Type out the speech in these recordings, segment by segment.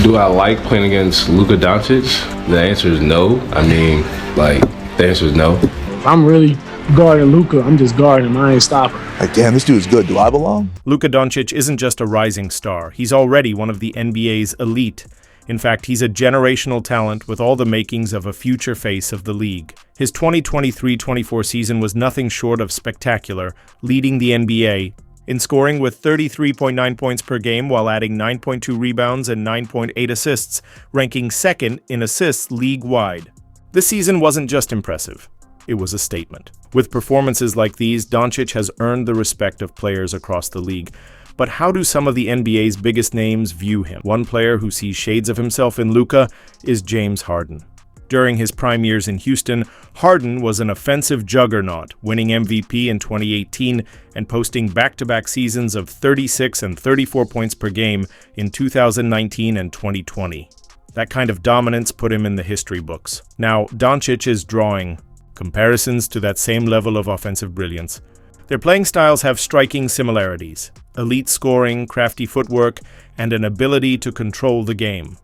Do I like playing against Luka Dončić? The answer is no. The answer is no. If I'm really guarding Luka, I'm just guarding him. I ain't stopping. Like, damn, this dude's good. Do I belong? Luka Dončić isn't just a rising star. He's already one of the NBA's elite. In fact, he's a generational talent with all the makings of a future face of the league. His 2023-24 season was nothing short of spectacular, leading the NBA in scoring with 33.9 points per game while adding 9.2 rebounds and 9.8 assists, ranking second in assists league-wide. This season wasn't just impressive. It was a statement. With performances like these, Doncic has earned the respect of players across the league. But how do some of the NBA's biggest names view him? One player who sees shades of himself in Luka is James Harden. During his prime years in Houston, Harden was an offensive juggernaut, winning MVP in 2018 and posting back-to-back seasons of 36 and 34 points per game in 2019 and 2020. That kind of dominance put him in the history books. Now, Doncic is drawing comparisons to that same level of offensive brilliance. Their playing styles have striking similarities: elite scoring, crafty footwork, and an ability to control the game.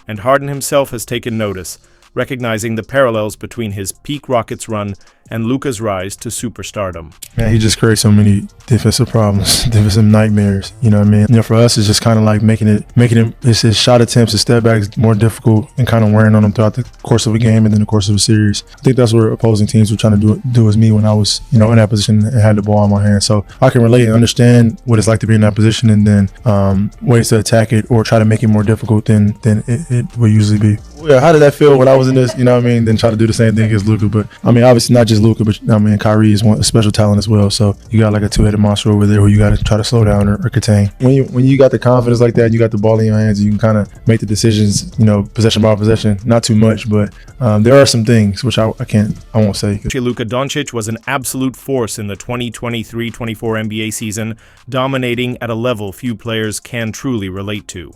And Harden himself has taken notice, recognizing the parallels between his peak Rockets run and Luka's rise to superstardom. Man, he just creates so many defensive problems, defensive nightmares. You know what I mean? For us, it's just kind of like making his shot attempts, his step backs more difficult and kind of wearing on him throughout the course of a game and then the course of a series. I think that's what opposing teams were trying to do as me when I was, in that position and had the ball in my hand. So I can relate and understand what it's like to be in that position and then ways to attack it or try to make it more difficult than it would usually be. Yeah, how did that feel when I was in this? Then try to do the same thing as Luka. But obviously not just Luka, but Kyrie is a special talent as well. So you got like a two-headed monster over there who you got to try to slow down or contain. When you got the confidence like that, you got the ball in your hands, you can kind of make the decisions, possession by possession. Not too much, but there are some things which I won't say. Luka Dončić was an absolute force in the 2023-24 NBA season, dominating at a level few players can truly relate to.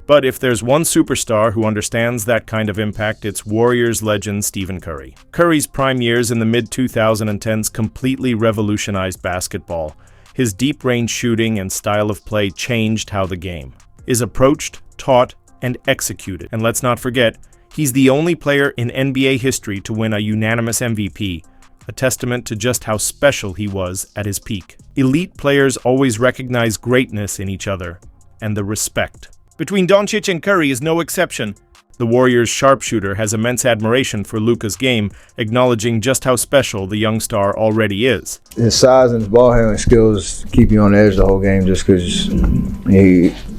But if there's one superstar who understands that kind of impact, it's Warriors legend Stephen Curry. Curry's prime years in the mid-2010s completely revolutionized basketball. His deep-range shooting and style of play changed how the game is approached, taught, and executed. And let's not forget, he's the only player in NBA history to win a unanimous MVP, a testament to just how special he was at his peak. Elite players always recognize greatness in each other, and the respect between Doncic and Curry is no exception. The Warriors' sharpshooter has immense admiration for Luka's game, acknowledging just how special the young star already is. His size and his ball handling skills keep you on the edge the whole game just because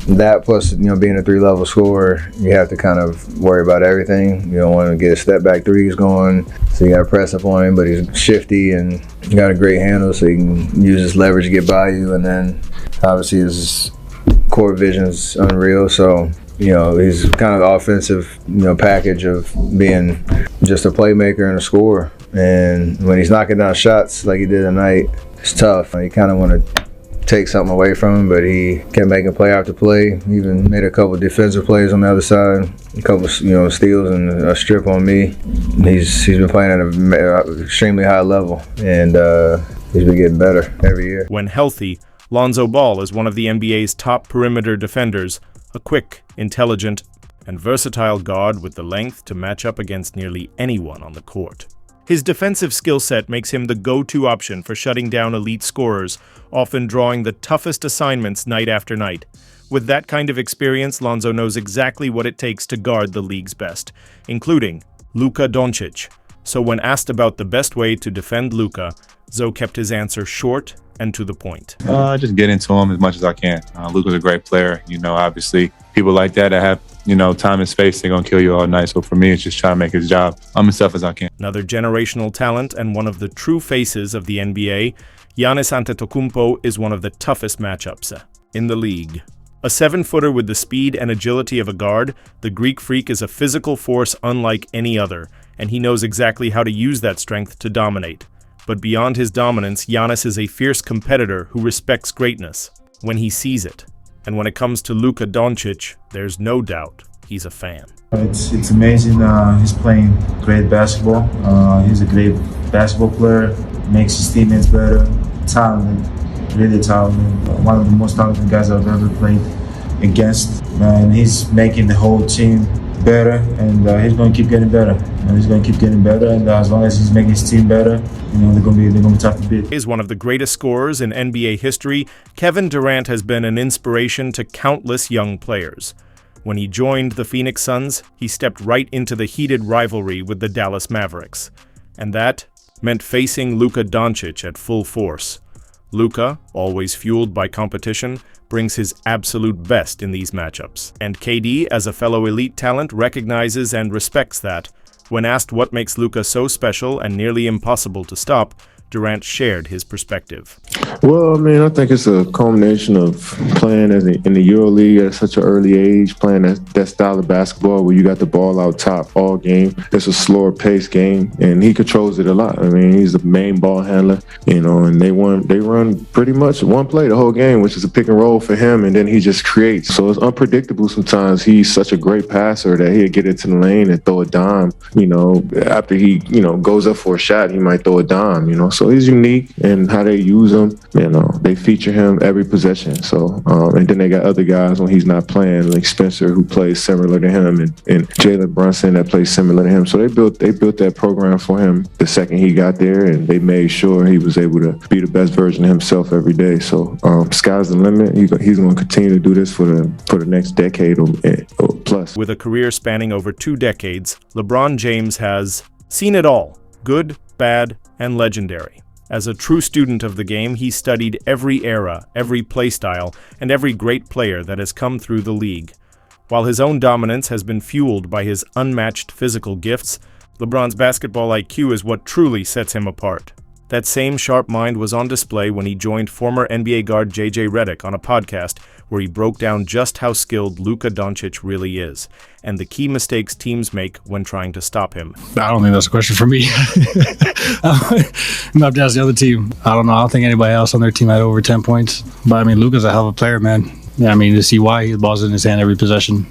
that plus, being a three-level scorer, you have to kind of worry about everything. You don't want to get a step-back threes going, so you got to press up on him, but he's shifty and got a great handle, so he can use his leverage to get by you, and then obviously his court vision's unreal, so he's kind of the offensive package of being just a playmaker and a scorer. And when he's knocking down shots like he did tonight, it's tough. You kind of want to take something away from him, but he kept making play after play. He even made a couple defensive plays on the other side, a couple steals and a strip on me. He's been playing at an extremely high level, and he's been getting better every year. When healthy, Lonzo Ball is one of the NBA's top perimeter defenders, a quick, intelligent, and versatile guard with the length to match up against nearly anyone on the court. His defensive skill set makes him the go-to option for shutting down elite scorers, often drawing the toughest assignments night after night. With that kind of experience, Lonzo knows exactly what it takes to guard the league's best, including Luka Dončić. So when asked about the best way to defend Luka, Zoe kept his answer short and to the point. Just get into him as much as I can. Luka's a great player. Obviously, people like that have, time and space, they're going to kill you all night. So for me, it's just trying to make his job as tough as I can. Another generational talent and one of the true faces of the NBA, Giannis Antetokounmpo is one of the toughest matchups in the league. A 7-footer with the speed and agility of a guard, the Greek freak is a physical force unlike any other, and he knows exactly how to use that strength to dominate. But beyond his dominance, Giannis is a fierce competitor who respects greatness when he sees it. And when it comes to Luka Dončić, there's no doubt he's a fan. It's amazing. He's playing great basketball. He's a great basketball player, makes his teammates better, talented, really talented. One of the most talented guys I've ever played against. and he's making the whole team better, and he's going to keep getting better. And he's going to keep getting better, and as long as he's making his team better, they're going to be tough to beat. Is one of the greatest scorers in NBA history, Kevin Durant has been an inspiration to countless young players. When he joined the Phoenix Suns, he stepped right into the heated rivalry with the Dallas Mavericks. And that meant facing Luka Dončić at full force. Luka, always fueled by competition, brings his absolute best in these matchups. And KD, as a fellow elite talent, recognizes and respects that. When asked what makes Luka so special and nearly impossible to stop, Durant shared his perspective. Well, I mean, I think it's a culmination of playing in the EuroLeague at such an early age, playing that style of basketball where you got the ball out top all game. It's a slower paced game, and he controls it a lot. I mean, he's the main ball handler, and they run pretty much one play the whole game, which is a pick and roll for him, and then he just creates. So it's unpredictable sometimes. He's such a great passer that he'll get into the lane and throw a dime. After he, goes up for a shot, he might throw a dime, So he's unique in how they use him. They feature him every possession. So, and then they got other guys when he's not playing, like Spencer, who plays similar to him, and Jaylen Brunson that plays similar to him. So they built that program for him the second he got there, and they made sure he was able to be the best version of himself every day. So, sky's the limit. He's going to continue to do this for the next decade or plus. With a career spanning over 2 decades, LeBron James has seen it all: good, bad, and legendary. As a true student of the game, he studied every era, every playstyle, and every great player that has come through the league. While his own dominance has been fueled by his unmatched physical gifts, LeBron's basketball IQ is what truly sets him apart. That same sharp mind was on display when he joined former NBA guard J.J. Redick on a podcast where he broke down just how skilled Luka Dončić really is, and the key mistakes teams make when trying to stop him. I don't think that's a question for me. I'm gonna have to ask the other team. I don't know. I don't think anybody else on their team had over 10 points. But I mean, Luka's a hell of a player, man. Yeah, I mean, to see why the ball's in his hand every possession.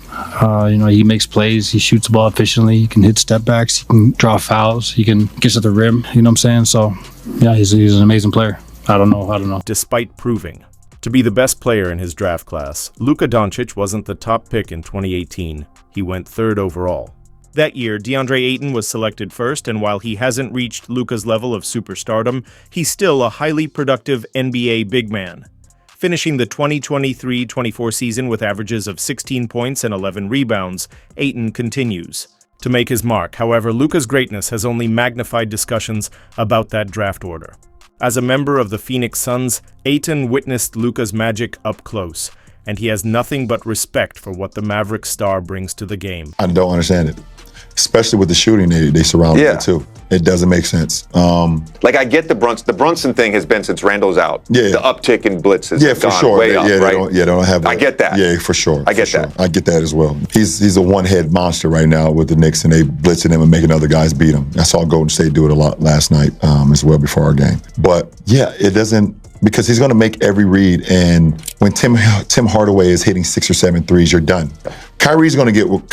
He makes plays. He shoots the ball efficiently. He can hit step backs. He can draw fouls. He can get to the rim. You know what I'm saying? So, yeah, he's an amazing player. I don't know. Despite proving to be the best player in his draft class, Luka Dončić wasn't the top pick in 2018. He went 3rd overall. That year, DeAndre Ayton was selected first, and while he hasn't reached Luka's level of superstardom, he's still a highly productive NBA big man. Finishing the 2023-24 season with averages of 16 points and 11 rebounds, Ayton continues to make his mark. However, Luka's greatness has only magnified discussions about that draft order. As a member of the Phoenix Suns, Ayton witnessed Luka's magic up close, and he has nothing but respect for what the Mavericks star brings to the game. I don't understand it, especially with the shooting they surround him with too. It doesn't make sense. I get the Brunson thing has been since Randall's out. Yeah. The uptick in blitzes for gone sure. way up, right? They don't have. I get that. Yeah, for sure. I get that. I get that as well. He's a one-head monster right now with the Knicks, and they blitzing him and making other guys beat him. I saw Golden State do it a lot last night as well before our game. But yeah, it doesn't. Because he's going to make every read, and when Tim Hardaway is hitting 6 or 7 threes, you're done. Kyrie's going to do what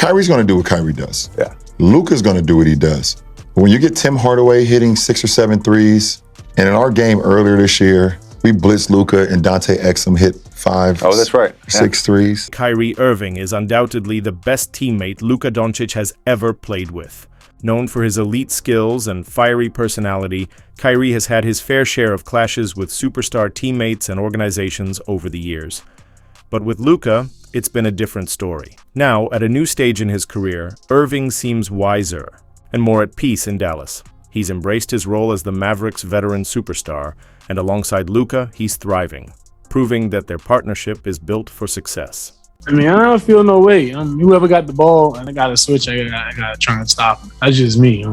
Kyrie does. Yeah. Luka's going to do what he does. But when you get Tim Hardaway hitting 6 or 7 threes, and in our game earlier this year, we blitzed Luka and Dante Exum hit 5. Oh, that's right. 6 threes. Kyrie Irving is undoubtedly the best teammate Luka Dončić has ever played with. Known for his elite skills and fiery personality, Kyrie has had his fair share of clashes with superstar teammates and organizations over the years. But with Luka, it's been a different story. Now, at a new stage in his career, Irving seems wiser and more at peace in Dallas. He's embraced his role as the Mavericks' veteran superstar, and alongside Luka, he's thriving, proving that their partnership is built for success. I mean, I don't feel no way. Whoever got the ball and I got to switch, I got to try and stop him. That's just me.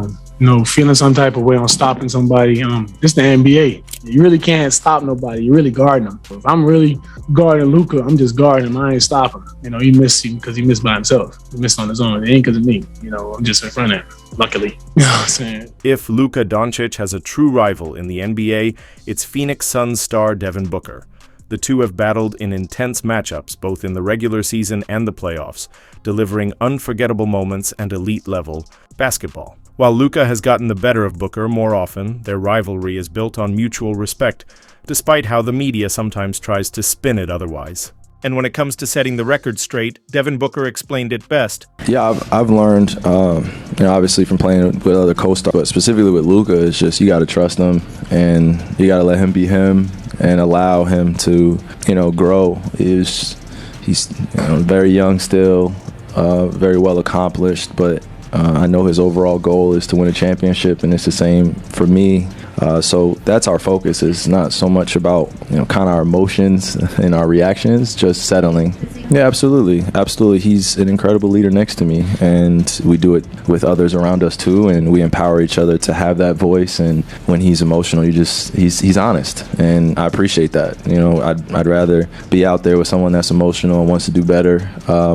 Feeling some type of way on stopping somebody. It's the NBA. You really can't stop nobody. You're really guarding them. So if I'm really guarding Luka, I'm just guarding him. I ain't stopping him. He missed him because he missed by himself. He missed on his own. It ain't because of me. I'm just in front of him, luckily. You know what I'm saying? If Luka Dončić has a true rival in the NBA, it's Phoenix Suns star Devin Booker. The two have battled in intense matchups both in the regular season and the playoffs, delivering unforgettable moments and elite-level basketball. While Luka has gotten the better of Booker more often, their rivalry is built on mutual respect, despite how the media sometimes tries to spin it otherwise. And when it comes to setting the record straight, Devin Booker explained it best. Yeah, I've learned, obviously from playing with other co-stars, but specifically with Luka, it's just you got to trust him and you got to let him be him and allow him to, grow. He's very young still, very well accomplished, but I know his overall goal is to win a championship, and it's the same for me. So that's our focus. It's not so much about, kind of our emotions and our reactions, just settling. Yeah, absolutely. He's an incredible leader next to me, and we do it with others around us too, and we empower each other to have that voice. And when he's emotional, he's honest, and I appreciate that. I'd rather be out there with someone that's emotional and wants to do better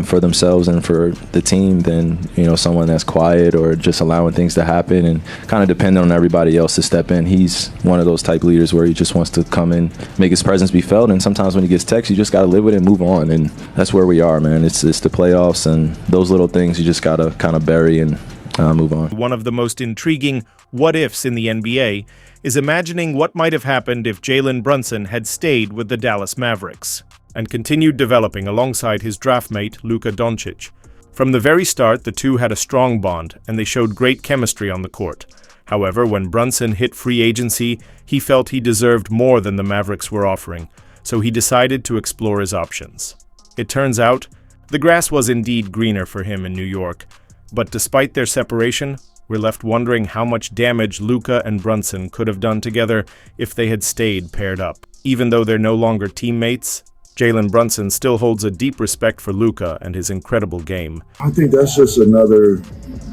for themselves and for the team than someone that's quiet or just allowing things to happen and kind of depending on everybody else to step in. He's one of those type leaders where he just wants to come in, make his presence be felt, and sometimes when he gets text, you just got to live with it and move on. And that's where we are, man. It's the playoffs, and those little things you just got to kind of bury and move on. One of the most intriguing what-ifs in the NBA is imagining what might have happened if Jaylen Brunson had stayed with the Dallas Mavericks and continued developing alongside his draft mate, Luka Dončić. From the very start, the two had a strong bond, and they showed great chemistry on the court. However, when Brunson hit free agency, he felt he deserved more than the Mavericks were offering, so he decided to explore his options. It turns out, the grass was indeed greener for him in New York, but despite their separation, we're left wondering how much damage Luka and Brunson could have done together if they had stayed paired up. Even though they're no longer teammates, Jaylen Brunson still holds a deep respect for Luka and his incredible game. I think that's just another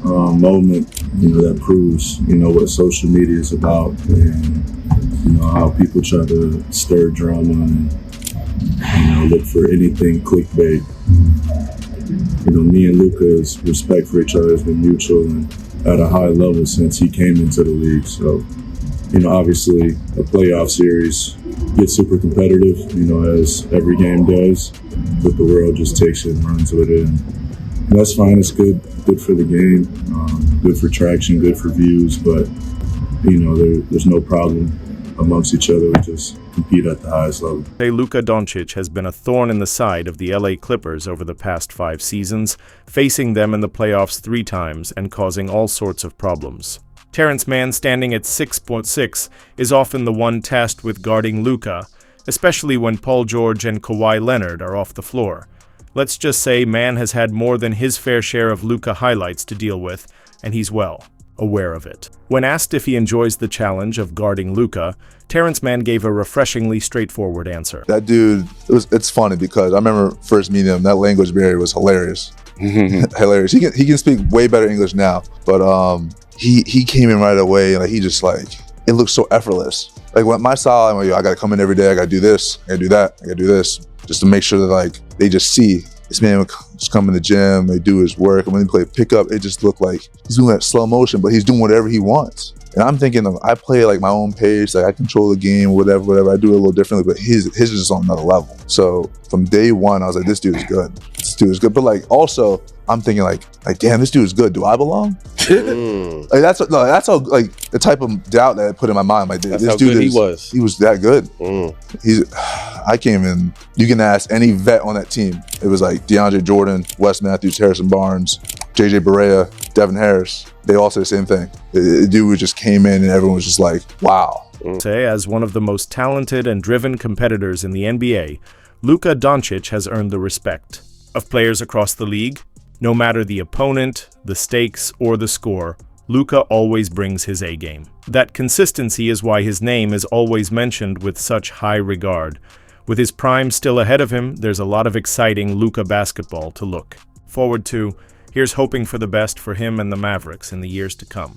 moment, that proves, what social media is about and, how people try to stir drama and, look for anything clickbait. Me and Luka's respect for each other has been mutual and at a high level since he came into the league. So, obviously a playoff series gets super competitive, as every game does, but the world just takes it and runs with it. And that's fine. It's good for the game, good for traction, good for views, but, there's no problem amongst each other. We just compete at the highest level. Luka Dončić has been a thorn in the side of the LA Clippers over the past 5 seasons, facing them in the playoffs 3 times and causing all sorts of problems. Terrence Mann, standing at 6'6", is often the one tasked with guarding Luka, especially when Paul George and Kawhi Leonard are off the floor. Let's just say Mann has had more than his fair share of Luka highlights to deal with, and he's aware of it. When asked if he enjoys the challenge of guarding Luka, Terrence Mann gave a refreshingly straightforward answer. That dude, it's funny because I remember first meeting him, that language barrier was hilarious. Hilarious. He can speak way better English now, but he came in right away and he just it looks so effortless. When my style, I'm I gotta come in every day, I gotta do this, I gotta do that, I gotta do this, just to make sure that they just see this man would just come in the gym, they do his work, and when he play pickup, it just looked like he's doing that slow motion, but he's doing whatever he wants. And I'm thinking, I play my own pace, I control the game, whatever. I do it a little differently, but his is just on another level. So from day one, I was like, this dude is good. This dude is good. But also, I'm thinking damn, this dude is good. Do I belong? That's how the type of doubt that I put in my mind. That's this how dude good he was. He was that good. I came in. You can ask any vet on that team. It was DeAndre Jordan, Wes Matthews, Harrison Barnes, JJ Barea, Devin Harris. They all say the same thing. The dude just came in and everyone was just wow. As one of the most talented and driven competitors in the NBA, Luka Dončić has earned the respect of players across the league. No matter the opponent, the stakes, or the score, Luka always brings his A-game. That consistency is why his name is always mentioned with such high regard. With his prime still ahead of him, there's a lot of exciting Luka basketball to look forward to. Here's hoping for the best for him and the Mavericks in the years to come.